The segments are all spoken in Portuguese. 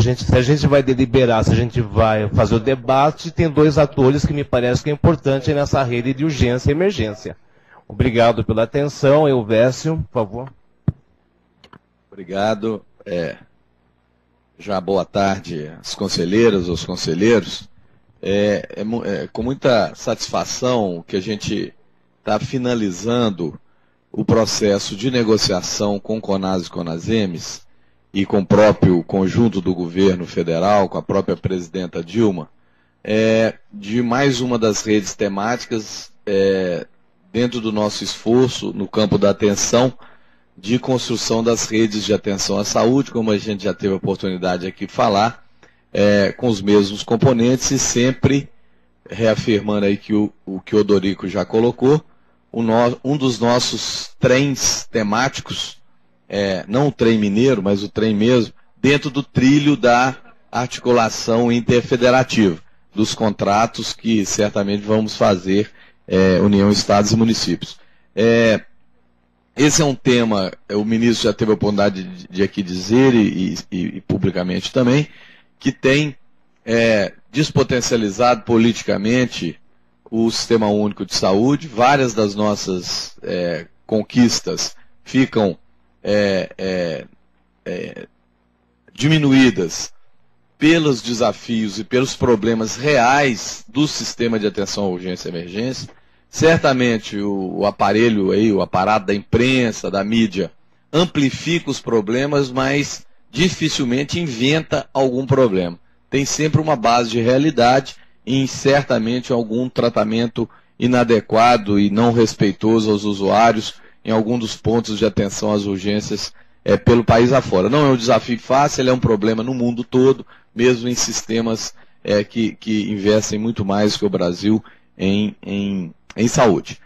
se a gente vai deliberar, se a gente vai fazer o debate, tem dois atores que me parece que é importante nessa rede de urgência e emergência. Obrigado pela atenção. Elvésio, por favor. Obrigado. Já boa tarde às conselheiras, aos conselheiros. Com muita satisfação que a gente está finalizando o processo de negociação com CONAS e CONASEMES e com o próprio conjunto do governo federal, com a própria presidenta Dilma, de mais uma das redes temáticas dentro do nosso esforço no campo da atenção, de construção das redes de atenção à saúde, como a gente já teve a oportunidade aqui de falar, com os mesmos componentes e sempre reafirmando aí que o que o Odorico já colocou, um dos nossos trens temáticos, não o trem mineiro, mas o trem mesmo, dentro do trilho da articulação interfederativa, dos contratos que certamente vamos fazer União, Estados e Municípios. Esse é um tema, o ministro já teve a oportunidade de aqui dizer, e publicamente também, que tem despotencializado politicamente o Sistema Único de Saúde. Várias das nossas conquistas ficam diminuídas pelos desafios e pelos problemas reais do sistema de atenção à urgência e emergência. Certamente o aparelho aí, o aparato da imprensa, da mídia, amplifica os problemas, mas dificilmente inventa algum problema. Tem sempre uma base de realidade e certamente algum tratamento inadequado e não respeitoso aos usuários em algum dos pontos de atenção às urgências pelo país afora. Não é um desafio fácil, ele é um problema no mundo todo, mesmo em sistemas que investem muito mais que o Brasil em saúde.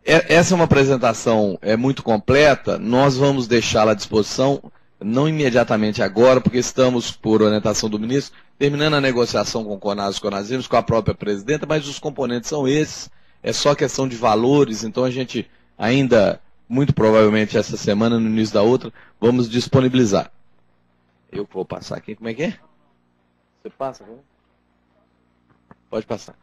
Essa é uma apresentação muito completa, nós vamos deixá-la à disposição, não imediatamente agora, porque estamos, por orientação do ministro, terminando a negociação com o CONAS e CONASEMES, com a própria presidenta, mas os componentes são esses, é só questão de valores, então a gente ainda, muito provavelmente essa semana, no início da outra, vamos disponibilizar. Eu vou passar aqui, como é que é? Você passa? Pode passar.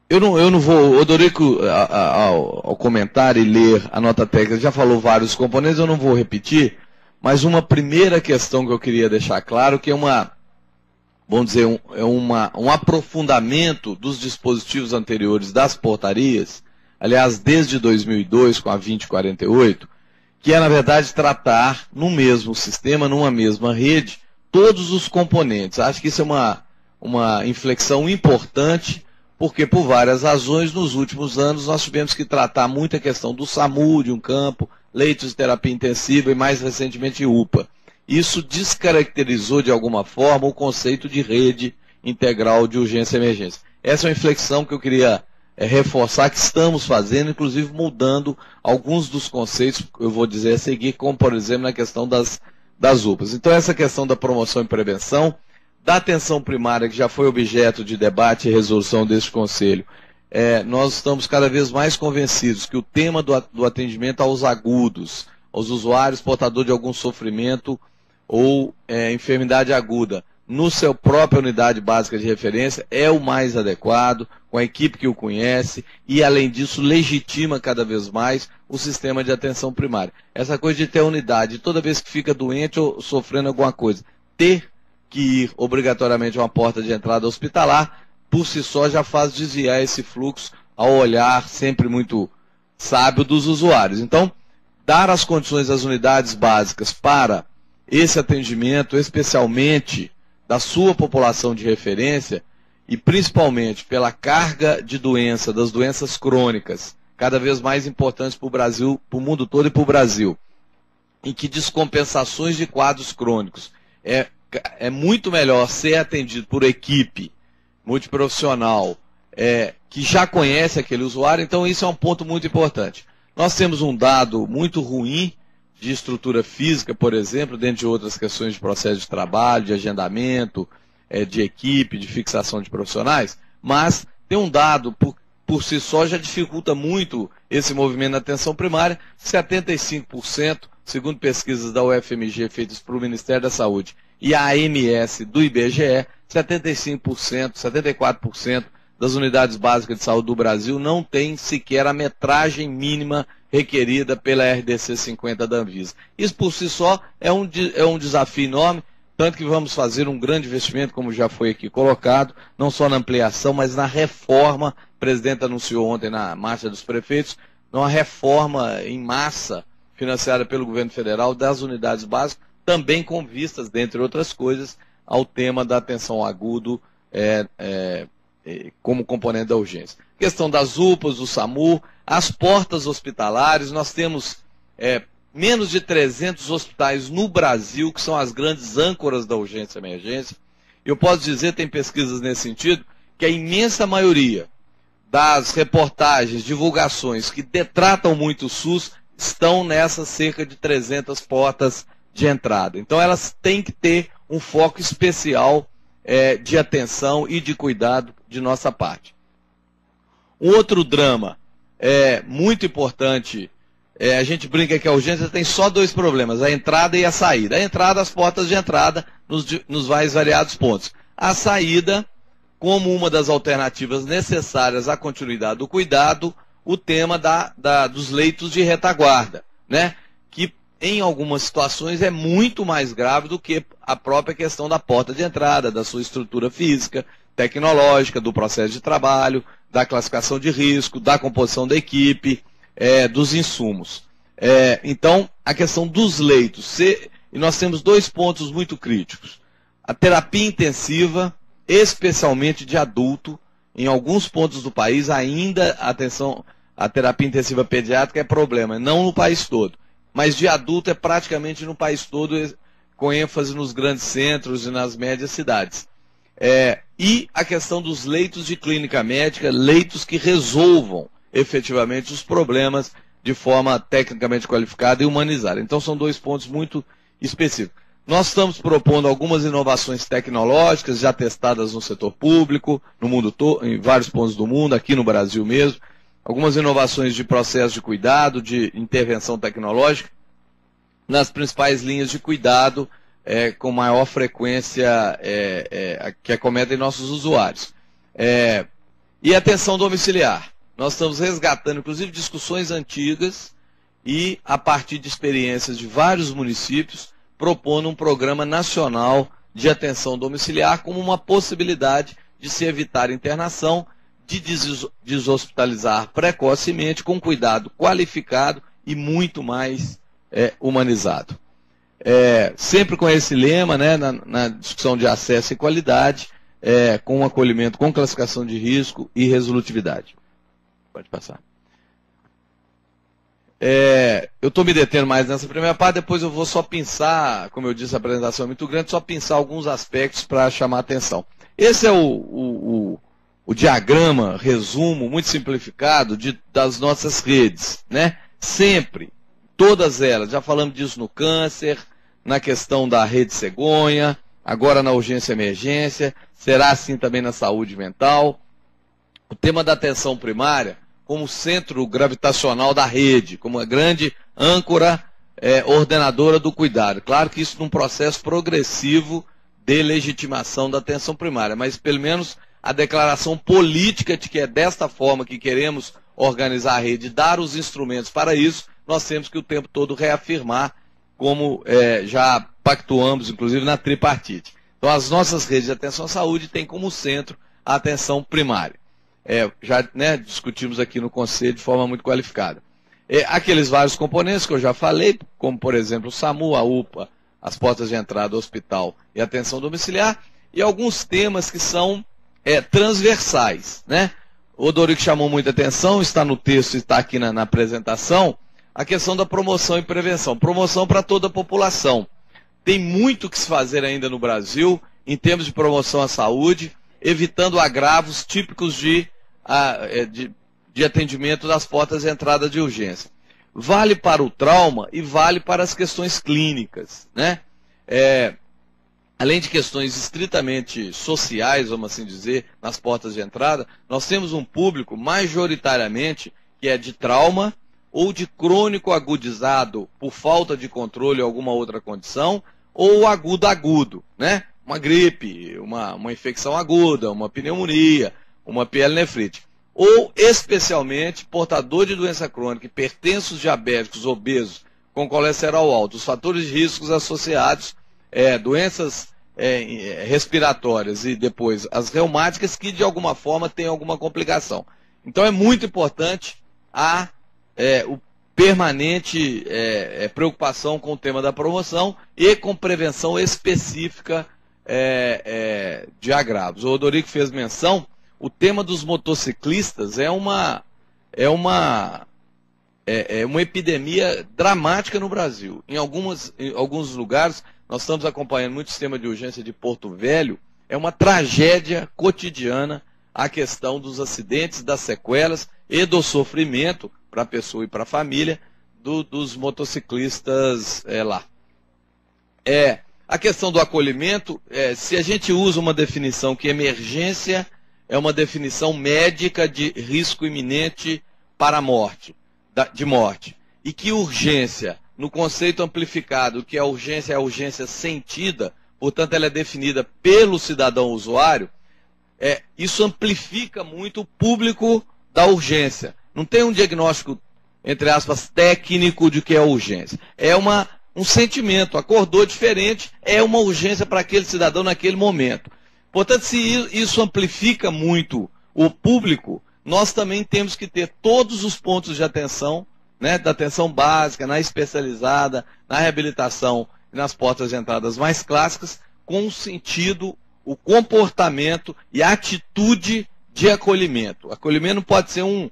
Eu não vou, Odorico, ao comentar e ler a nota técnica, já falou vários componentes, eu não vou repetir, mas uma primeira questão que eu queria deixar claro, que é vamos dizer, um aprofundamento dos dispositivos anteriores das portarias, aliás, desde 2002, com a 2048, que é, na verdade, tratar no mesmo sistema, numa mesma rede, todos os componentes. Acho que isso é uma inflexão importante, porque por várias razões, nos últimos anos, nós tivemos que tratar muito a questão do SAMU, de um campo, leitos de terapia intensiva e, mais recentemente, UPA. Isso descaracterizou, de alguma forma, o conceito de rede integral de urgência e emergência. Essa é uma inflexão que eu queria reforçar, que estamos fazendo, inclusive mudando alguns dos conceitos, eu vou dizer a seguir, como, por exemplo, na questão das UPAs. Então, essa questão da promoção e prevenção, da atenção primária, que já foi objeto de debate e resolução deste Conselho, nós estamos cada vez mais convencidos que o tema do atendimento aos agudos, aos usuários portadores de algum sofrimento ou enfermidade aguda, no seu própria unidade básica de referência, é o mais adequado, com a equipe que o conhece, e além disso legitima cada vez mais o sistema de atenção primária. Essa coisa de ter unidade, toda vez que fica doente ou sofrendo alguma coisa, ter que ir obrigatoriamente a uma porta de entrada hospitalar, por si só já faz desviar esse fluxo ao olhar sempre muito sábio dos usuários. Então, dar as condições às unidades básicas para esse atendimento, especialmente da sua população de referência, e principalmente pela carga de doença, das doenças crônicas, cada vez mais importantes para o Brasil, para o mundo todo e para o Brasil, em que descompensações de quadros crônicos é muito melhor ser atendido por equipe multiprofissional que já conhece aquele usuário. Então isso é um ponto muito importante. Nós temos um dado muito ruim de estrutura física, por exemplo, dentro de outras questões de processo de trabalho, de agendamento, de equipe, de fixação de profissionais, mas tem um dado por si só já dificulta muito esse movimento na atenção primária. 75% segundo pesquisas da UFMG feitas para o Ministério da Saúde e a ANS do IBGE, 75%, 74% das unidades básicas de saúde do Brasil não tem sequer a metragem mínima requerida pela RDC 50 da Anvisa. Isso por si só é um desafio enorme, tanto que vamos fazer um grande investimento, como já foi aqui colocado, não só na ampliação, mas na reforma. O presidente anunciou ontem na Marcha dos Prefeitos, uma reforma em massa financiada pelo governo federal das unidades básicas, também com vistas, dentre outras coisas, ao tema da atenção ao agudo como componente da urgência. Questão das UPAs, do SAMU, as portas hospitalares, nós temos menos de 300 hospitais no Brasil, que são as grandes âncoras da urgência e emergência. Eu posso dizer, tem pesquisas nesse sentido, que a imensa maioria das reportagens, divulgações que detratam muito o SUS estão nessas cerca de 300 portas de entrada. Então elas têm que ter um foco especial de atenção e de cuidado de nossa parte. Um outro drama muito importante, a gente brinca que a urgência tem só dois problemas, a entrada e a saída. A entrada, as portas de entrada nos mais variados pontos. A saída, como uma das alternativas necessárias à continuidade do cuidado, o tema dos leitos de retaguarda, né? Que em algumas situações é muito mais grave do que a própria questão da porta de entrada, da sua estrutura física, tecnológica, do processo de trabalho, da classificação de risco, da composição da equipe, dos insumos. Então, a questão dos leitos, e nós temos dois pontos muito críticos. A terapia intensiva, especialmente de adulto, em alguns pontos do país ainda, a terapia intensiva pediátrica é problema, não no país todo, mas de adulto é praticamente no país todo, com ênfase nos grandes centros e nas médias cidades. E a questão dos leitos de clínica médica, leitos que resolvam efetivamente os problemas de forma tecnicamente qualificada e humanizada. Então são dois pontos muito específicos. Nós estamos propondo algumas inovações tecnológicas já testadas no setor público, no mundo todo, em vários pontos do mundo, aqui no Brasil mesmo, algumas inovações de processo de cuidado, de intervenção tecnológica, nas principais linhas de cuidado, com maior frequência que acometem nossos usuários. E atenção domiciliar. Nós estamos resgatando, inclusive, discussões antigas e, a partir de experiências de vários municípios, propondo um programa nacional de atenção domiciliar como uma possibilidade de se evitar internação, de deshospitalizar precocemente, com cuidado qualificado e muito mais humanizado. Sempre com esse lema, né, na discussão de acesso e qualidade, com acolhimento, com classificação de risco e resolutividade. Pode passar. Eu estou me detendo mais nessa primeira parte, depois eu vou só pensar, como eu disse, a apresentação é muito grande, só pensar alguns aspectos para chamar a atenção. Esse é o diagrama, resumo, muito simplificado das nossas redes, né? Sempre, todas elas, já falamos disso no câncer, na questão da rede cegonha, agora na urgência e emergência, será assim também na saúde mental. O tema da atenção primária como centro gravitacional da rede, como a grande âncora ordenadora do cuidado. Claro que isso num processo progressivo de legitimação da atenção primária, mas pelo menos a declaração política de que é desta forma que queremos organizar a rede, dar os instrumentos para isso, nós temos que o tempo todo reafirmar, como já pactuamos, inclusive, na tripartite. Então, as nossas redes de atenção à saúde têm como centro a atenção primária. Já discutimos aqui no Conselho de forma muito qualificada. Aqueles vários componentes que eu já falei, como, por exemplo, o SAMU, a UPA, as portas de entrada do hospital e a atenção domiciliar, e alguns temas que são transversais, né? O Dorico chamou muita atenção, está no texto e está aqui na apresentação, a questão da promoção e prevenção. Promoção para toda a população. Tem muito que se fazer ainda no Brasil, em termos de promoção à saúde, evitando agravos típicos de atendimento das portas de entrada de urgência. Vale para o trauma e vale para as questões clínicas, né? Além de questões estritamente sociais, vamos assim dizer, nas portas de entrada, nós temos um público majoritariamente que é de trauma ou de crônico agudizado por falta de controle ou alguma outra condição, ou agudo, né? Uma gripe, uma infecção aguda, uma pneumonia, uma pielonefrite. Ou especialmente portador de doença crônica, hipertensos, diabéticos, obesos, com colesterol alto, os fatores de riscos associados, doenças respiratórias e depois as reumáticas que de alguma forma têm alguma complicação. Então é muito importante o permanente preocupação com o tema da promoção e com prevenção específica de agravos. O Odorico fez menção, o tema dos motociclistas é uma epidemia dramática no Brasil. Em alguns lugares, nós estamos acompanhando muito o sistema de urgência de Porto Velho, é uma tragédia cotidiana a questão dos acidentes, das sequelas e do sofrimento para a pessoa e para a família dos motociclistas lá. A questão do acolhimento, se a gente usa uma definição que emergência é uma definição médica de risco iminente para a morte, de morte, e que urgência, no conceito amplificado, que a urgência é a urgência sentida, portanto ela é definida pelo cidadão usuário, isso amplifica muito o público da urgência. Não tem um diagnóstico, entre aspas, técnico de que é urgência. É um sentimento, acordou diferente, é uma urgência para aquele cidadão naquele momento. Portanto, se isso amplifica muito o público, nós também temos que ter todos os pontos de atenção, né, da atenção básica, na especializada, na reabilitação e nas portas de entradas mais clássicas, com o sentido, o comportamento e a atitude de acolhimento. Acolhimento não pode ser um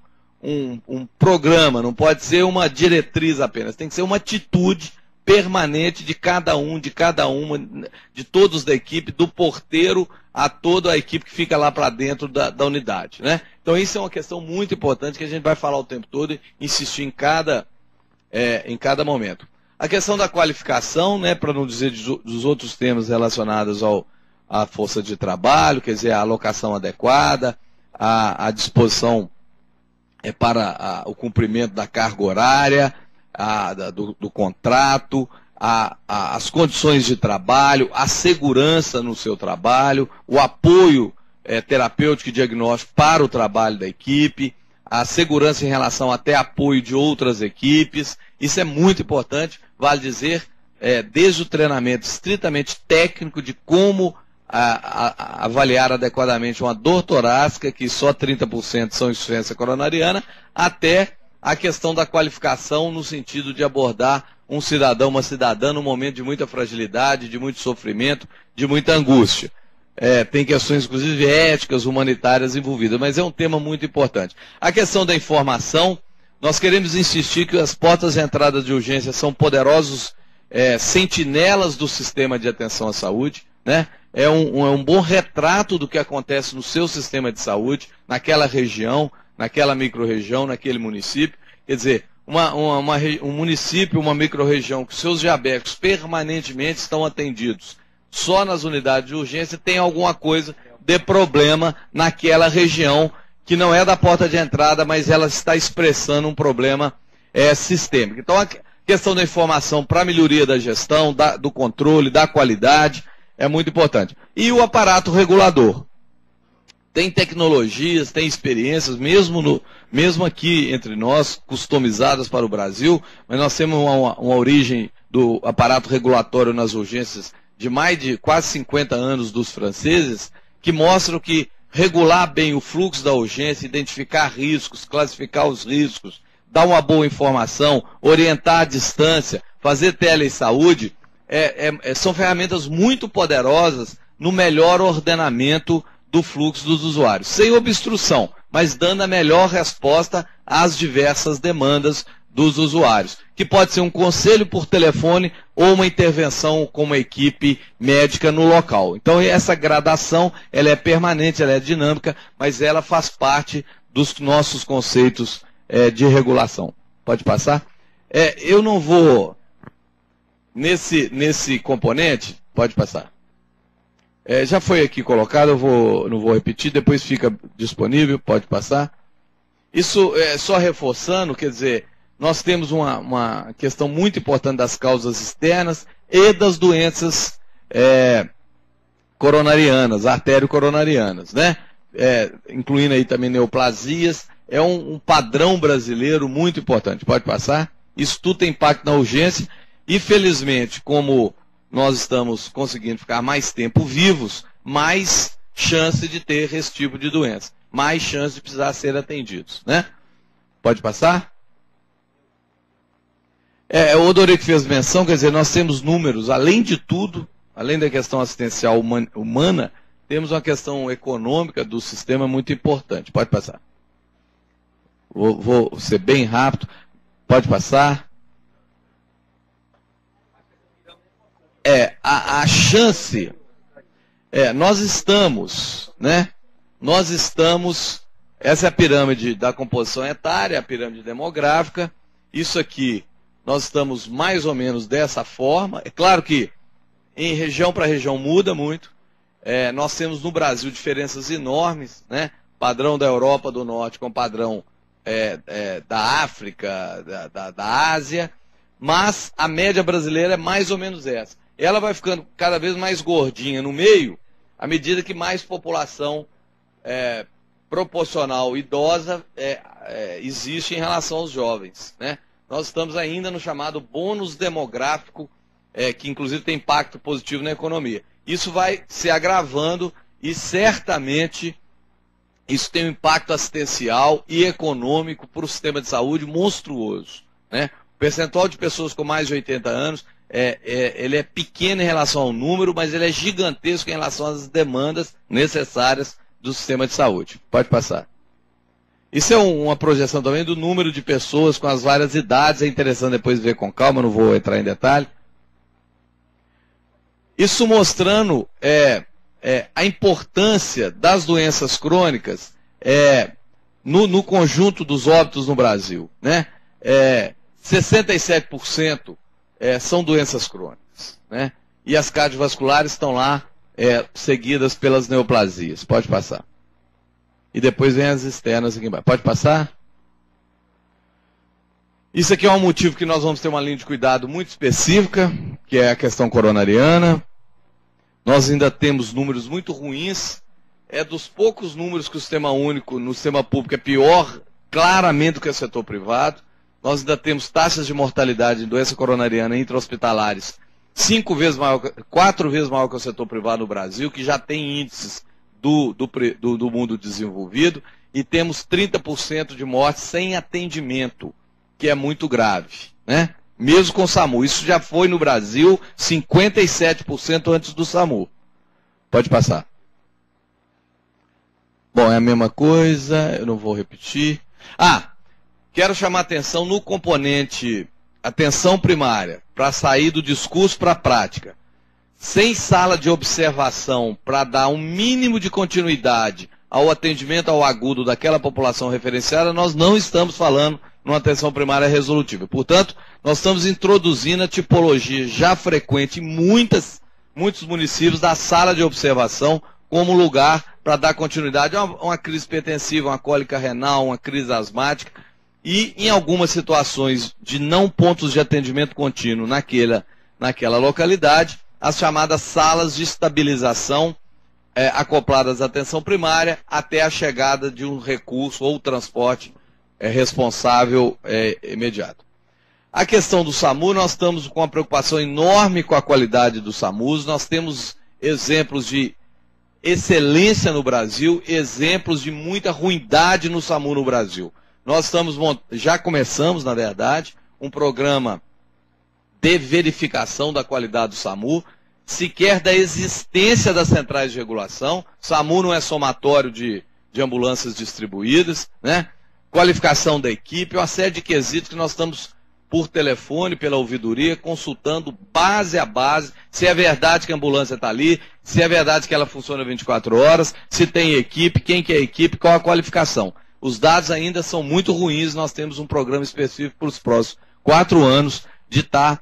programa, não pode ser uma diretriz apenas, tem que ser uma atitude permanente de cada um, de cada uma, de todos da equipe, do porteiro a toda a equipe que fica lá para dentro da unidade, né? Então isso é uma questão muito importante que a gente vai falar o tempo todo e insistir em cada momento. A questão da qualificação, né, para não dizer dos outros temas relacionados à força de trabalho, quer dizer, a alocação adequada, a disposição para o cumprimento da carga horária, do contrato, as condições de trabalho, a segurança no seu trabalho, o apoio terapêutico e diagnóstico para o trabalho da equipe, a segurança em relação até apoio de outras equipes. Isso é muito importante, vale dizer, desde o treinamento estritamente técnico de como avaliar adequadamente uma dor torácica, que só 30% são insuficiência coronariana, até a questão da qualificação no sentido de abordar um cidadão, uma cidadã num momento de muita fragilidade, de muito sofrimento, de muita angústia. Tem questões, inclusive, éticas, humanitárias envolvidas, mas é um tema muito importante. A questão da informação, nós queremos insistir que as portas de entrada de urgência são poderosos sentinelas do sistema de atenção à saúde, né? É um bom retrato do que acontece no seu sistema de saúde, naquela região, naquela microrregião, naquele município. Quer dizer, um município, uma microrregião que seus diabéticos permanentemente estão atendidos só nas unidades de urgência, tem alguma coisa de problema naquela região que não é da porta de entrada, mas ela está expressando um problema sistêmico. Então a questão da informação para a melhoria da gestão, do controle, da qualidade, é muito importante. E o aparato regulador. Tem tecnologias, tem experiências, mesmo aqui entre nós, customizadas para o Brasil, mas nós temos uma origem do aparato regulatório nas urgências de mais de quase 50 anos dos franceses, que mostram que regular bem o fluxo da urgência, identificar riscos, classificar os riscos, dar uma boa informação, orientar a distância, fazer telesaúde, são ferramentas muito poderosas no melhor ordenamento do fluxo dos usuários, sem obstrução, mas dando a melhor resposta às diversas demandas dos usuários, que pode ser um conselho por telefone ou uma intervenção com uma equipe médica no local. Então essa gradação, ela é permanente, ela é dinâmica, mas ela faz parte dos nossos conceitos de regulação. Pode passar? Eu não vou, nesse componente, pode passar. Já foi aqui colocado, não vou repetir, depois fica disponível, pode passar. Isso só reforçando, quer dizer, nós temos uma questão muito importante das causas externas e das doenças coronarianas, artério-coronarianas, né? Incluindo aí também neoplasias. É um padrão brasileiro muito importante. Pode passar? Isso tudo tem impacto na urgência e, felizmente, como nós estamos conseguindo ficar mais tempo vivos, mais chance de ter esse tipo de doença, mais chance de precisar ser atendidos, né? Pode passar? O Odorico fez menção, quer dizer, nós temos números, além de tudo, além da questão assistencial humana, temos uma questão econômica do sistema muito importante. Pode passar. Vou ser bem rápido. Pode passar. A chance... nós estamos, né? Essa é a pirâmide da composição etária, a pirâmide demográfica. Isso aqui, nós estamos mais ou menos dessa forma. É claro que em região para região muda muito. Nós temos no Brasil diferenças enormes, né? Padrão da Europa do Norte com padrão da África, da Ásia. Mas a média brasileira é mais ou menos essa. Ela vai ficando cada vez mais gordinha no meio, à medida que mais população proporcional idosa existe em relação aos jovens, né? Nós estamos ainda no chamado bônus demográfico, que inclusive tem impacto positivo na economia. Isso vai se agravando e certamente isso tem um impacto assistencial e econômico para o sistema de saúde monstruoso, né? O percentual de pessoas com mais de 80 anos ele é pequeno em relação ao número, mas ele é gigantesco em relação às demandas necessárias do sistema de saúde. Pode passar. Isso é uma projeção também do número de pessoas com as várias idades. É interessante depois ver com calma, não vou entrar em detalhe. Isso mostrando a importância das doenças crônicas no conjunto dos óbitos no Brasil, né? 67% são doenças crônicas, né? E as cardiovasculares estão lá seguidas pelas neoplasias. Pode passar. E depois vem as externas aqui embaixo. Pode passar? Isso aqui é um motivo que nós vamos ter uma linha de cuidado muito específica, que é a questão coronariana. Nós ainda temos números muito ruins. É dos poucos números que o sistema único no sistema público é pior, claramente, do que o setor privado. Nós ainda temos taxas de mortalidade em doença coronariana intra-hospitalares 4 vezes maior que o setor privado no Brasil, que já tem índices do mundo desenvolvido, e temos 30% de mortes sem atendimento, que é muito grave, né? Mesmo com o SAMU. Isso já foi no Brasil 57% antes do SAMU. Pode passar. Bom, é a mesma coisa, eu não vou repetir. Quero chamar a atenção no componente atenção primária, para sair do discurso para a prática. Sem sala de observação para dar um mínimo de continuidade ao atendimento ao agudo daquela população referenciada, nós não estamos falando numa atenção primária resolutiva. Portanto, nós estamos introduzindo a tipologia já frequente em muitos municípios da sala de observação como lugar para dar continuidade a uma crise hipertensiva, uma cólica renal, uma crise asmática, e em algumas situações de não pontos de atendimento contínuo naquela localidade, as chamadas salas de estabilização acopladas à atenção primária até a chegada de um recurso ou transporte responsável imediato. A questão do SAMU, nós estamos com uma preocupação enorme com a qualidade do SAMU. Nós temos exemplos de excelência no Brasil, exemplos de muita ruindade no SAMU no Brasil. Nós já começamos, na verdade, um programa de verificação da qualidade do SAMU, sequer da existência das centrais de regulação. SAMU não é somatório de ambulâncias distribuídas, né? Qualificação da equipe, uma série de quesitos que nós estamos por telefone, pela ouvidoria, consultando base a base, se é verdade que a ambulância está ali, se é verdade que ela funciona 24 horas, se tem equipe, quem que é a equipe, qual a qualificação. Os dados ainda são muito ruins, nós temos um programa específico para os próximos 4 anos de estar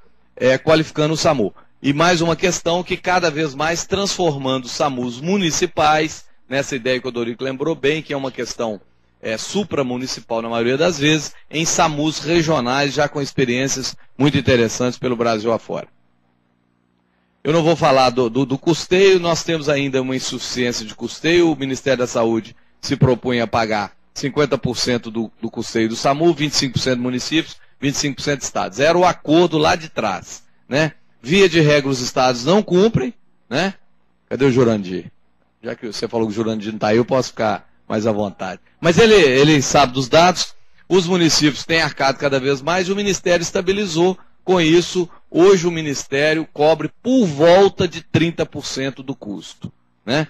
qualificando o SAMU. E mais uma questão que cada vez mais transformando os SAMUs municipais, nessa ideia que o Odorico lembrou bem, que é uma questão supramunicipal, na maioria das vezes, em SAMUs regionais, já com experiências muito interessantes pelo Brasil afora. Eu não vou falar do custeio, nós temos ainda uma insuficiência de custeio, o Ministério da Saúde se propõe a pagar 50% do custeio do SAMU, 25% municípios, 25% estados. Era o acordo lá de trás, né? Via de regra, os estados não cumprem, né? Cadê o Jurandir? Já que você falou que o Jurandir não está aí, eu posso ficar mais à vontade. Mas ele sabe dos dados, os municípios têm arcado cada vez mais e o Ministério estabilizou com isso. Hoje o Ministério cobre por volta de 30% do custo, né?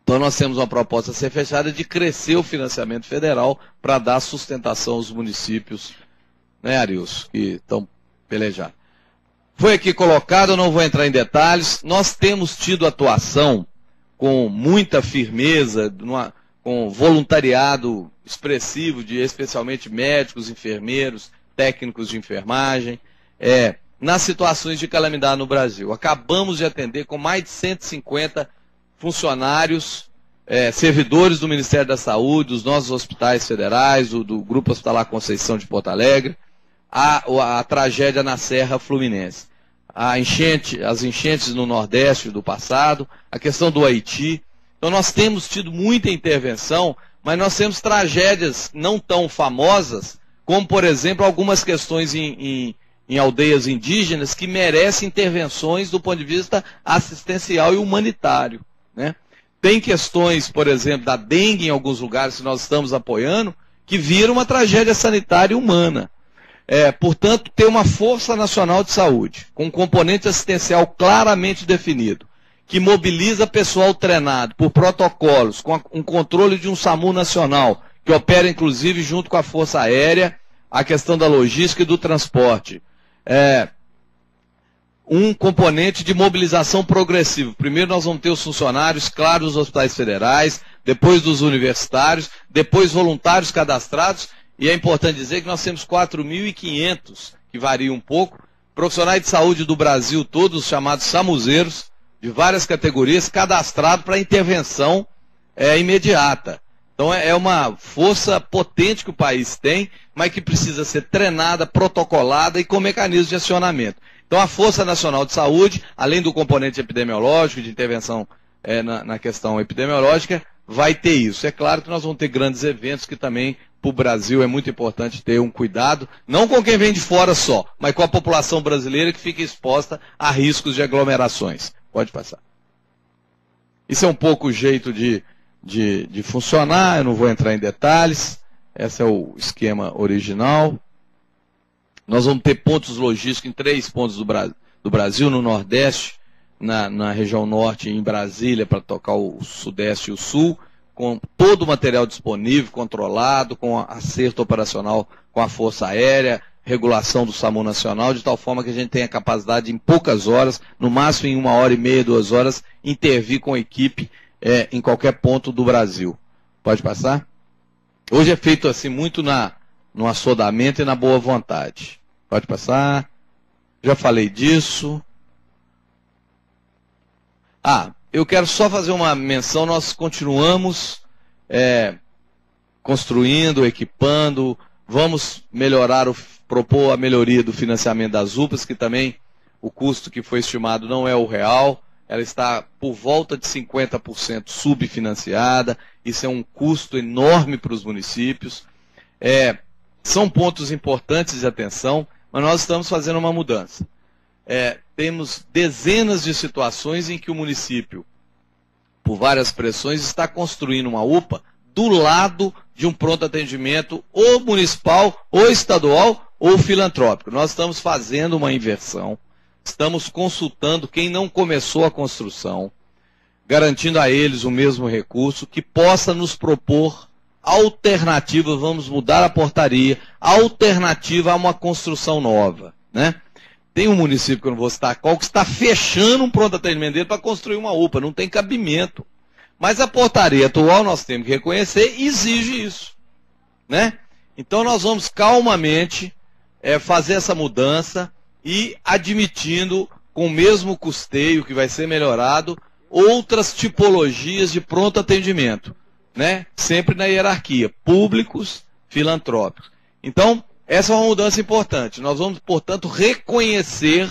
Então nós temos uma proposta a ser fechada de crescer o financiamento federal para dar sustentação aos municípios, né, Arilson, que estão pelejando. Foi aqui colocado, eu não vou entrar em detalhes, nós temos tido atuação com muita firmeza, com voluntariado expressivo de especialmente médicos, enfermeiros, técnicos de enfermagem, nas situações de calamidade no Brasil. Acabamos de atender com mais de 150 funcionários, servidores do Ministério da Saúde, dos nossos hospitais federais, do Grupo Hospitalar Conceição de Porto Alegre, a tragédia na Serra Fluminense, as enchentes no Nordeste do passado, a questão do Haiti. Então nós temos tido muita intervenção, mas nós temos tragédias não tão famosas, como por exemplo algumas questões em aldeias indígenas que merecem intervenções do ponto de vista assistencial e humanitário, né? Tem questões, por exemplo, da dengue em alguns lugares que nós estamos apoiando, que vira uma tragédia sanitária e humana. Portanto, ter uma Força Nacional de Saúde, com um componente assistencial claramente definido, que mobiliza pessoal treinado por protocolos, com um controle de um SAMU nacional, que opera inclusive junto com a Força Aérea, a questão da logística e do transporte. Um componente de mobilização progressiva. Primeiro nós vamos ter os funcionários, claro, dos hospitais federais, depois dos universitários, depois voluntários cadastrados, e é importante dizer que nós temos 4.500, que varia um pouco, profissionais de saúde do Brasil, todos chamados samuzeiros, de várias categorias, cadastrados para intervenção imediata. Então é uma força potente que o país tem, mas que precisa ser treinada, protocolada e com mecanismos de acionamento. Então a Força Nacional de Saúde, além do componente epidemiológico, de intervenção na questão epidemiológica, vai ter isso. É claro que nós vamos ter grandes eventos que também, para o Brasil, é muito importante ter um cuidado, não com quem vem de fora só, mas com a população brasileira que fica exposta a riscos de aglomerações. Pode passar. Isso é um pouco o jeito de funcionar, eu não vou entrar em detalhes. Esse é o esquema original. Nós vamos ter pontos logísticos em 3 pontos do Brasil, no Nordeste, na região Norte, em Brasília, para tocar o Sudeste e o Sul, com todo o material disponível, controlado, com acerto operacional com a Força Aérea, regulação do SAMU Nacional, de tal forma que a gente tenha a capacidade de, em poucas horas, no máximo em 1h30, 2 horas, intervir com a equipe em qualquer ponto do Brasil. Pode passar? Hoje é feito assim muito no assodamento e na boa vontade. Pode passar? Já falei disso. Eu quero só fazer uma menção, nós continuamos construindo, equipando, vamos propor a melhoria do financiamento das UPAs, que também o custo que foi estimado não é o real, ela está por volta de 50% subfinanciada, isso é um custo enorme para os municípios. São pontos importantes de atenção, mas nós estamos fazendo uma mudança. Temos dezenas de situações em que o município, por várias pressões, está construindo uma UPA do lado de um pronto atendimento ou municipal, ou estadual, ou filantrópico. Nós estamos fazendo uma inversão, estamos consultando quem não começou a construção, garantindo a eles o mesmo recurso, que possa nos propor alternativas, vamos mudar a portaria, alternativa a uma construção nova, né? Tem um município, que eu não vou citar qual, que está fechando um pronto atendimento dele para construir uma UPA, não tem cabimento. Mas a portaria atual, nós temos que reconhecer, exige isso, né? Então nós vamos calmamente fazer essa mudança e admitindo, com o mesmo custeio que vai ser melhorado, outras tipologias de pronto atendimento. né? Sempre na hierarquia, públicos, filantrópicos. Então, essa é uma mudança importante. Nós vamos, portanto, reconhecer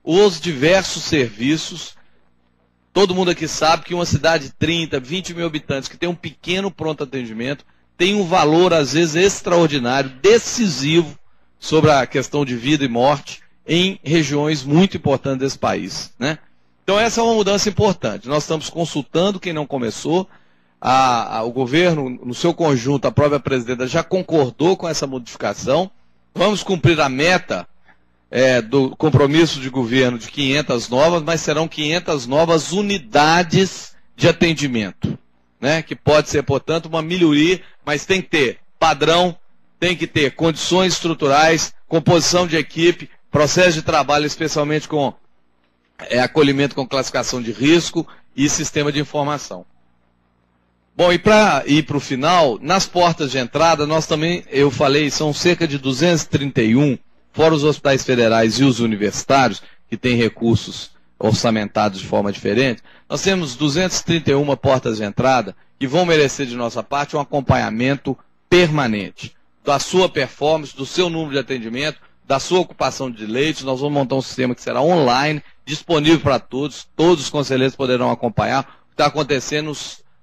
os diversos serviços. Todo mundo aqui sabe que uma cidade de 30, 20 mil habitantes, que tem um pequeno pronto atendimento, tem um valor, às vezes, extraordinário, decisivo, sobre a questão de vida e morte em regiões muito importantes desse país, né? Então essa é uma mudança importante. Nós estamos consultando quem não começou. O governo, no seu conjunto, a própria presidenta já concordou com essa modificação. Vamos cumprir a meta do compromisso de governo de 500 novas, mas serão 500 novas unidades de atendimento, né? Que pode ser, portanto, uma melhoria, mas tem que ter padrão, tem que ter condições estruturais, composição de equipe, processo de trabalho, especialmente com acolhimento com classificação de risco e sistema de informação. Bom, e para ir para o final, nas portas de entrada, nós também, eu falei, são cerca de 231, fora os hospitais federais e os universitários, que têm recursos orçamentados de forma diferente, nós temos 231 portas de entrada que vão merecer de nossa parte um acompanhamento permanente da sua performance, do seu número de atendimento, da sua ocupação de leitos. Nós vamos montar um sistema que será online, disponível para todos os conselheiros poderão acompanhar o que está acontecendo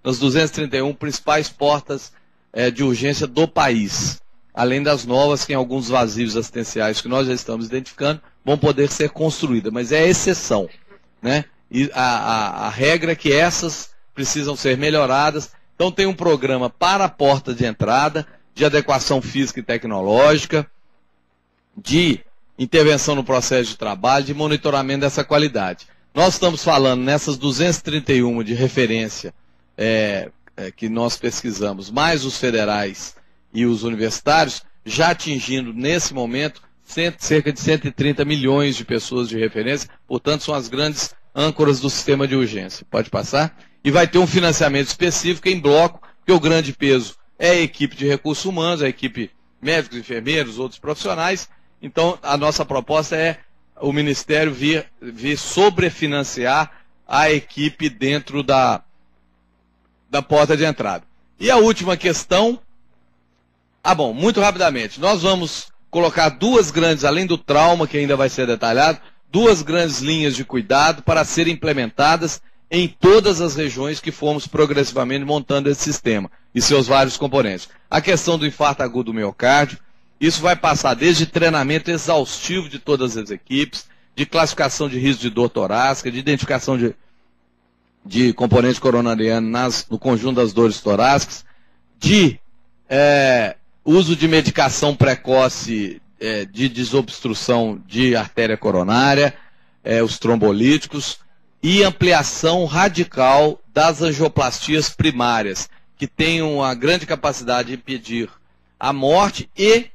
nas 231 principais portas de urgência do país, além das novas, que em alguns vazios assistenciais que nós já estamos identificando, vão poder ser construídas, mas é exceção, né? E a regra é que essas precisam ser melhoradas. Então tem um programa para a porta de entrada, de adequação física e tecnológica, de intervenção no processo de trabalho, de monitoramento dessa qualidade. Nós estamos falando nessas 231 de referência que nós pesquisamos, mais os federais e os universitários, já atingindo nesse momento cerca de 130 milhões de pessoas de referência, portanto são as grandes âncoras do sistema de urgência. Pode passar? E vai ter um financiamento específico em bloco, porque o grande peso é a equipe de recursos humanos, a equipe médicos, enfermeiros, outros profissionais. Então, a nossa proposta é o Ministério vir sobrefinanciar a equipe dentro da porta de entrada. E a última questão... bom, muito rapidamente, nós vamos colocar duas grandes, além do trauma, que ainda vai ser detalhado, duas grandes linhas de cuidado para serem implementadas em todas as regiões que fomos progressivamente montando esse sistema e seus vários componentes. A questão do infarto agudo do miocárdio, isso vai passar desde treinamento exaustivo de todas as equipes, de classificação de risco de dor torácica, de identificação de componente coronariano no conjunto das dores torácicas, de uso de medicação precoce de desobstrução de artéria coronária, os trombolíticos, e ampliação radical das angioplastias primárias, que têm uma grande capacidade de impedir a morte e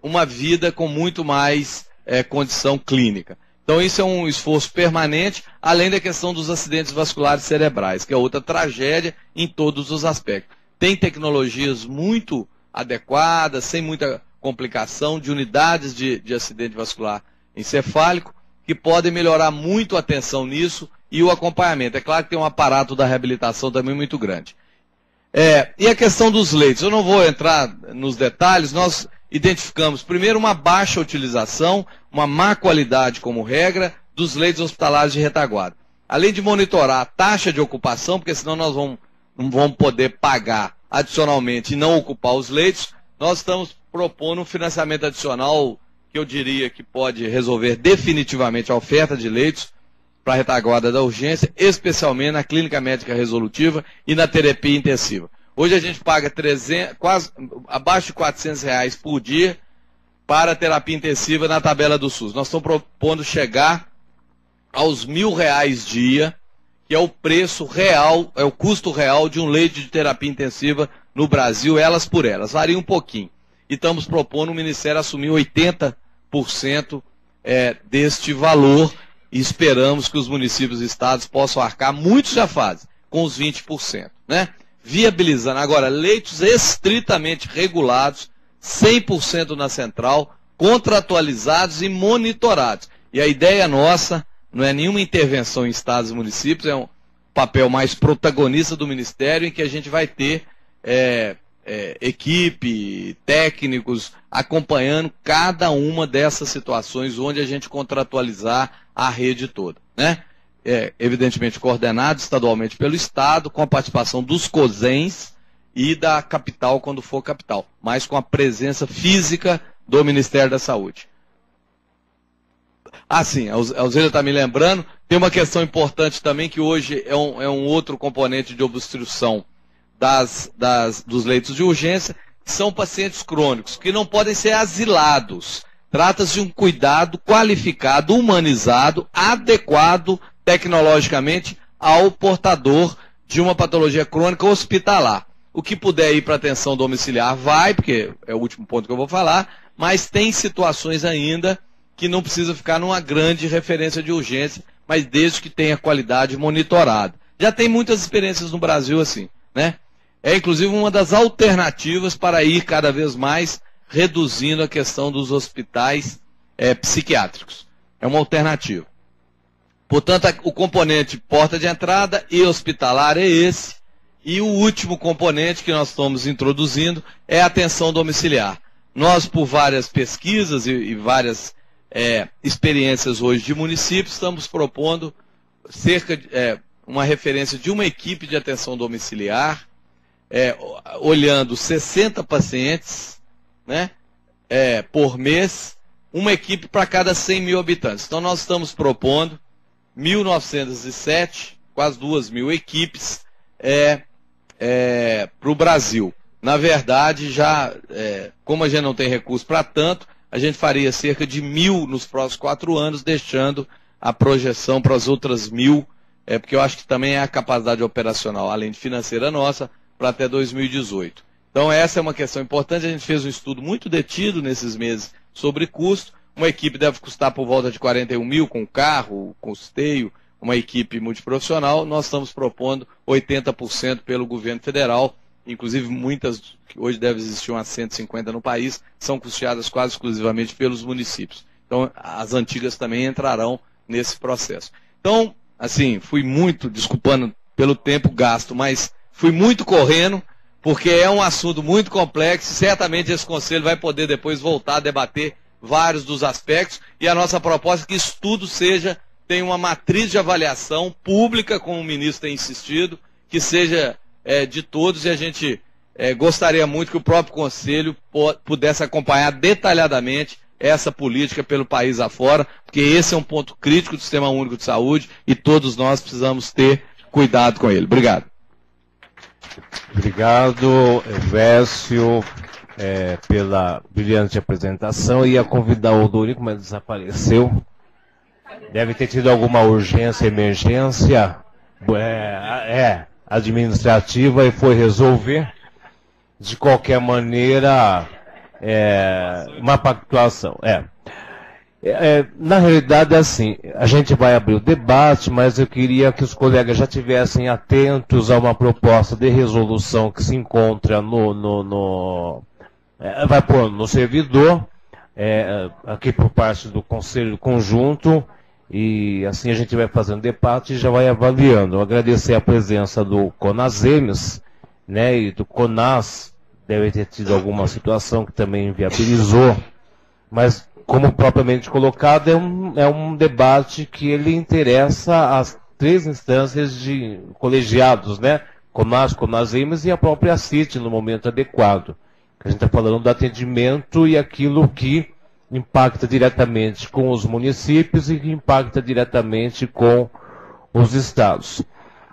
uma vida com muito mais condição clínica. Então isso é um esforço permanente, além da questão dos acidentes vasculares cerebrais, que é outra tragédia em todos os aspectos. Tem tecnologias muito adequadas, sem muita complicação, de unidades de acidente vascular encefálico, que podem melhorar muito a atenção nisso e o acompanhamento. É claro que tem um aparato da reabilitação também muito grande. E a questão dos leitos, eu não vou entrar nos detalhes, nós identificamos primeiro uma baixa utilização, uma má qualidade como regra, dos leitos hospitalares de retaguarda. Além de monitorar a taxa de ocupação, porque senão nós não vamos poder pagar adicionalmente e não ocupar os leitos, nós estamos propondo um financiamento adicional que eu diria que pode resolver definitivamente a oferta de leitos para a retaguarda da urgência, especialmente na clínica médica resolutiva e na terapia intensiva. Hoje a gente paga abaixo de R$400 por dia para a terapia intensiva na tabela do SUS. Nós estamos propondo chegar aos R$1.000 dia, que é o preço real, é o custo real de um leito de terapia intensiva no Brasil, elas por elas. Varia um pouquinho. E estamos propondo o Ministério assumir 80% deste valor, e esperamos que os municípios e estados possam arcar, muitos já fazem, com os 20%, né? Viabilizando agora leitos estritamente regulados, 100% na central, contratualizados e monitorados. E a ideia nossa não é nenhuma intervenção em estados e municípios, é um papel mais protagonista do Ministério, em que a gente vai ter equipe, técnicos, acompanhando cada uma dessas situações onde a gente contratualizar a rede toda, né? Evidentemente coordenado estadualmente pelo Estado, com a participação dos COSENs e da capital, quando for capital, mas com a presença física do Ministério da Saúde. Sim, a Alzira está me lembrando, tem uma questão importante também, que hoje é um outro componente de obstrução dos leitos de urgência, que são pacientes crônicos, que não podem ser asilados. Trata-se de um cuidado qualificado, humanizado, adequado tecnologicamente ao portador de uma patologia crônica hospitalar. O que puder ir para atenção domiciliar vai, porque é o último ponto que eu vou falar, mas tem situações ainda que não precisa ficar numa grande referência de urgência, mas desde que tenha qualidade monitorada. Já tem muitas experiências no Brasil assim, né? É inclusive uma das alternativas para ir cada vez mais reduzindo a questão dos hospitais psiquiátricos. É uma alternativa. Portanto, o componente porta de entrada e hospitalar é esse. E o último componente que nós estamos introduzindo é a atenção domiciliar. Nós, por várias pesquisas e várias experiências hoje de municípios, estamos propondo uma referência de uma equipe de atenção domiciliar, olhando 60 pacientes, né, por mês, uma equipe para cada 100 mil habitantes. Então nós estamos propondo 1.907, quase 2.000 equipes para o Brasil. Na verdade, como a gente não tem recurso para tanto, a gente faria cerca de 1.000 nos próximos 4 anos, deixando a projeção para as outras 1.000, porque eu acho que também é a capacidade operacional, além de financeira nossa, para até 2018. Então essa é uma questão importante. A gente fez um estudo muito detido nesses meses sobre custo. Uma equipe deve custar por volta de 41 mil com carro, custeio, uma equipe multiprofissional. Nós estamos propondo 80% pelo governo federal, inclusive muitas, que hoje deve existir umas 150 no país, são custeadas quase exclusivamente pelos municípios. Então as antigas também entrarão nesse processo. Então, assim, fui muito, desculpando pelo tempo gasto, mas fui muito correndo, porque é um assunto muito complexo. Certamente esse conselho vai poder depois voltar a debater vários dos aspectos, e a nossa proposta é que isso tudo tenha uma matriz de avaliação pública, como o ministro tem insistido, que seja de todos, e a gente gostaria muito que o próprio conselho pudesse acompanhar detalhadamente essa política pelo país afora, porque esse é um ponto crítico do Sistema Único de Saúde e todos nós precisamos ter cuidado com ele. Obrigado. Obrigado, Elvésio, pela brilhante apresentação. Ia convidar o Dorico, mas desapareceu. Deve ter tido alguma urgência, emergência administrativa e foi resolver. De qualquer maneira, uma pactuação. Na realidade, assim, a gente vai abrir o debate, mas eu queria que os colegas já estivessem atentos a uma proposta de resolução que se encontra vai pôr no servidor, aqui por parte do Conselho Conjunto, e assim a gente vai fazendo debate e já vai avaliando. Eu agradecer a presença do CONASEMES, né, e do CONAS, deve ter tido alguma situação que também viabilizou, mas como propriamente colocado, é um debate que ele interessa as 3 instâncias de colegiados, né? CONAS, CONASEMES e a própria CIT no momento adequado. A gente está falando do atendimento e aquilo que impacta diretamente com os municípios e que impacta diretamente com os estados.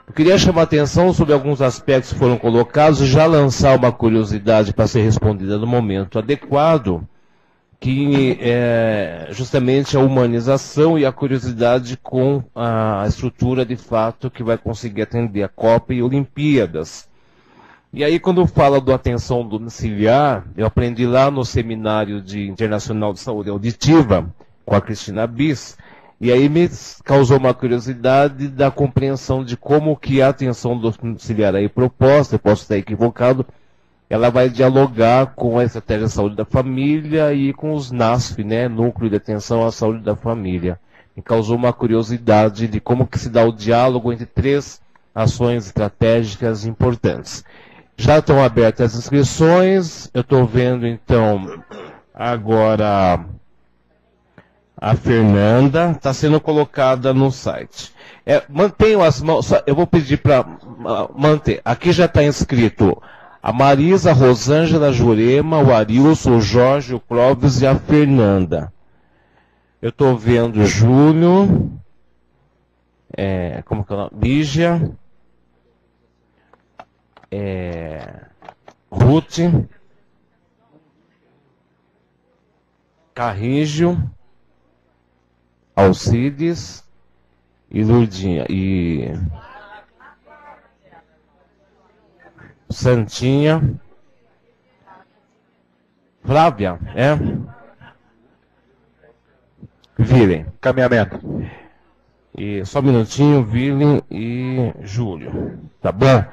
Eu queria chamar a atenção sobre alguns aspectos que foram colocados e já lançar uma curiosidade para ser respondida no momento adequado, que é justamente a humanização e a curiosidade com a estrutura de fato que vai conseguir atender a Copa e Olimpíadas. E aí, quando fala do atenção domiciliar, eu aprendi lá no Seminário Internacional de Saúde Auditiva, com a Cristina Bis, e aí me causou uma curiosidade da compreensão de como que a atenção domiciliar aí proposta, eu posso estar equivocado, ela vai dialogar com a Estratégia de Saúde da Família e com os NASF, né, Núcleo de Atenção à Saúde da Família. Me causou uma curiosidade de como que se dá o diálogo entre 3 ações estratégicas importantes. Já estão abertas as inscrições. Eu estou vendo, então, agora a Fernanda está sendo colocada no site. Mantenham as mãos, eu vou pedir para manter. Aqui já está inscrito a Marisa, a Rosângela, a Jurema, o Arilson, o Jorge, o Clóvis e a Fernanda. Eu estou vendo o Júlio, como que é o nome? Lígia, Ruth, Carrígio, Alcides e Lurdinha e Santinha, Flávia, Vilen. Caminhamento. E só um minutinho, Vilen e Júlio. Tá bom?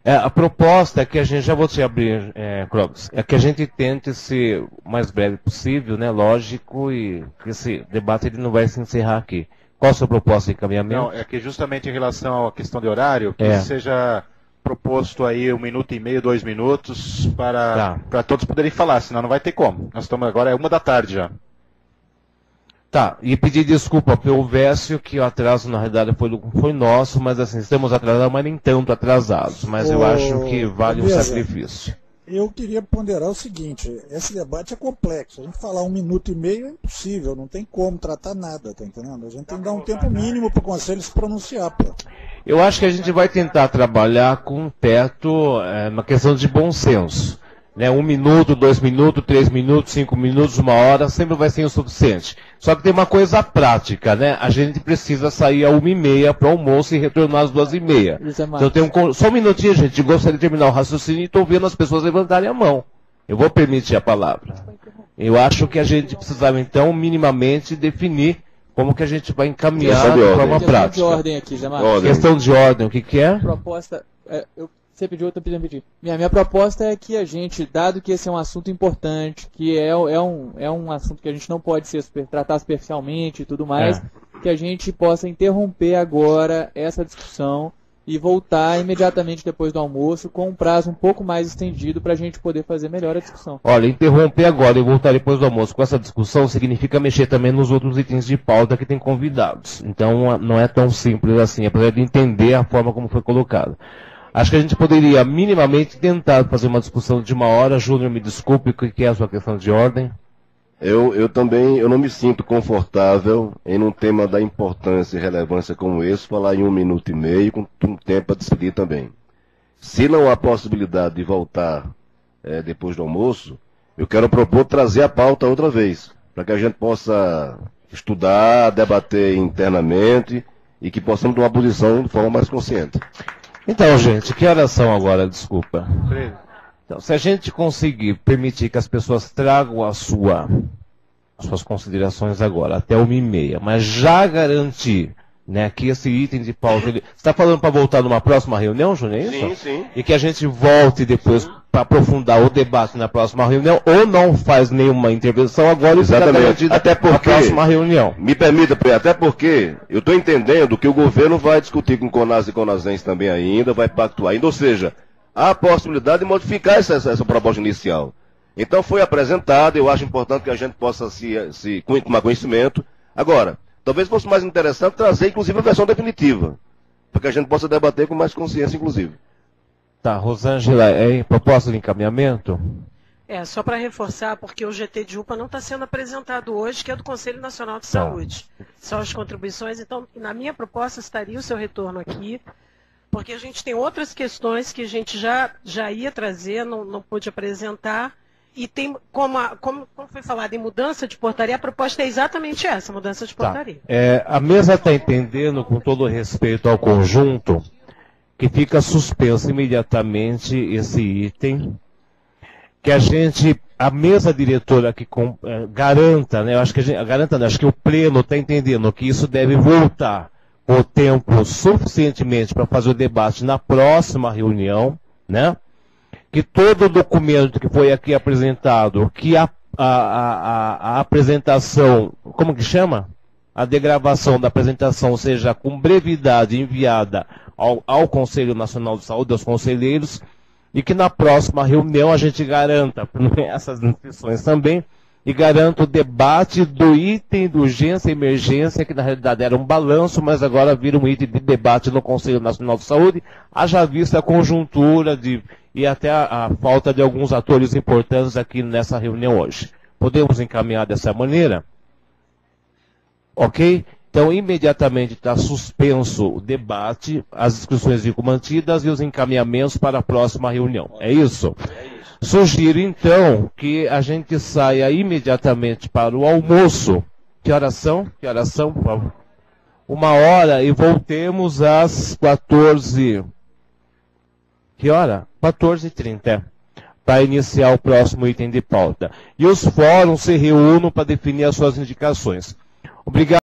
A proposta é que a gente, já vou te abrir, Clóvis, é que a gente tente ser o mais breve possível, né? Lógico, e que esse debate ele não vai se encerrar aqui. Qual a sua proposta de encaminhamento? Não, é que justamente em relação à questão de horário, que seja proposto aí 1 minuto e meio, 2 minutos, para todos poderem falar, senão não vai ter como. Nós estamos agora, 13h já. Tá, e pedir desculpa pelo Vécio, que o atraso na realidade foi nosso, mas assim, estamos atrasados, mas nem tanto atrasados. Mas eu acho que vale o sacrifício. Eu queria ponderar o seguinte, esse debate é complexo. A gente falar 1 minuto e meio é impossível, não tem como tratar nada, tá entendendo? A gente tem que dar um tempo mínimo para o Conselho se pronunciar, pô. Eu acho que a gente vai tentar trabalhar com um teto, uma questão de bom senso. 1 minuto, 2 minutos, 3 minutos, 5 minutos, 1 hora, sempre vai ser o suficiente. Só que tem uma coisa prática, né? A gente precisa sair às 1h30 para o almoço e retornar às 2h30. Então eu tenho só um minutinho, gente. Gostaria de terminar o raciocínio e estou vendo as pessoas levantarem a mão. Eu vou permitir a palavra. Eu acho que a gente precisava, então, minimamente definir como que a gente vai encaminhar de forma prática. Questão de ordem aqui, Zé Marcos. Questão de ordem, o que é? Proposta... Você pediu, eu estou pedindo pedir. Minha proposta é que a gente, dado que esse é um assunto importante, que é um assunto que a gente não pode tratar superficialmente e tudo mais, que a gente possa interromper agora essa discussão e voltar imediatamente depois do almoço com um prazo um pouco mais estendido para a gente poder fazer melhor a discussão. Olha, interromper agora e voltar depois do almoço com essa discussão significa mexer também nos outros itens de pauta que tem convidados. Então não é tão simples assim, apesar de entender a forma como foi colocado. Acho que a gente poderia minimamente tentar fazer uma discussão de 1 hora. Júnior, me desculpe, o que é a sua questão de ordem? Eu também não me sinto confortável em um tema da importância e relevância como esse, falar em 1 minuto e meio, com um tempo a decidir também. Se não há possibilidade de voltar depois do almoço, eu quero propor trazer a pauta outra vez, para que a gente possa estudar, debater internamente e que possamos tomar posição de forma mais consciente. Então, gente, que horas são agora? Desculpa. Então, se a gente conseguir permitir que as pessoas tragam as suas considerações agora, até 1h30, mas já garantir, né, que esse item de pauta... Você está falando para voltar numa próxima reunião, Júnior? Sim, sim. E que a gente volte depois para aprofundar o debate na próxima reunião, ou não faz nenhuma intervenção agora e fica garantido até na próxima reunião. Me permita, até porque eu estou entendendo que o governo vai discutir com Conas e Conasense também ainda, vai pactuar ainda, ou seja, há a possibilidade de modificar essa proposta inicial. Então foi apresentada, eu acho importante que a gente possa se tomar conhecimento. Agora, talvez fosse mais interessante trazer, inclusive, a versão definitiva, para que a gente possa debater com mais consciência, inclusive. Tá, Rosângela, proposta de encaminhamento? Só para reforçar, porque o GT de UPA não está sendo apresentado hoje, que é do Conselho Nacional de Saúde. São as contribuições, então, na minha proposta estaria o seu retorno aqui, porque a gente tem outras questões que a gente já ia trazer, não pôde apresentar, e tem, como foi falado em mudança de portaria, a proposta é exatamente essa, mudança de portaria. A mesa está entendendo, com todo respeito ao conjunto, que fica suspenso imediatamente esse item, que a mesa diretora que garanta, né, acho que o pleno está entendendo que isso deve voltar com o tempo suficientemente para fazer o debate na próxima reunião, né, que todo o documento que foi aqui apresentado, que a apresentação, como que chama? A degravação da apresentação seja com brevidade enviada ao Conselho Nacional de Saúde, aos conselheiros, e que na próxima reunião a gente garanta essas inscrições também, e garanta o debate do item de urgência e emergência, que na realidade era um balanço, mas agora vira um item de debate no Conselho Nacional de Saúde, haja vista a conjuntura e até a falta de alguns atores importantes aqui nessa reunião hoje. Podemos encaminhar dessa maneira? Ok? Então, imediatamente está suspenso o debate, as inscrições ficam mantidas e os encaminhamentos para a próxima reunião. É isso? Sugiro, então, que a gente saia imediatamente para o almoço. Que horas são? Que horas são, por favor? 1h, e voltemos às 14... Que hora? 14h30. Para iniciar o próximo item de pauta. E os fóruns se reúnem para definir as suas indicações. Obrigado.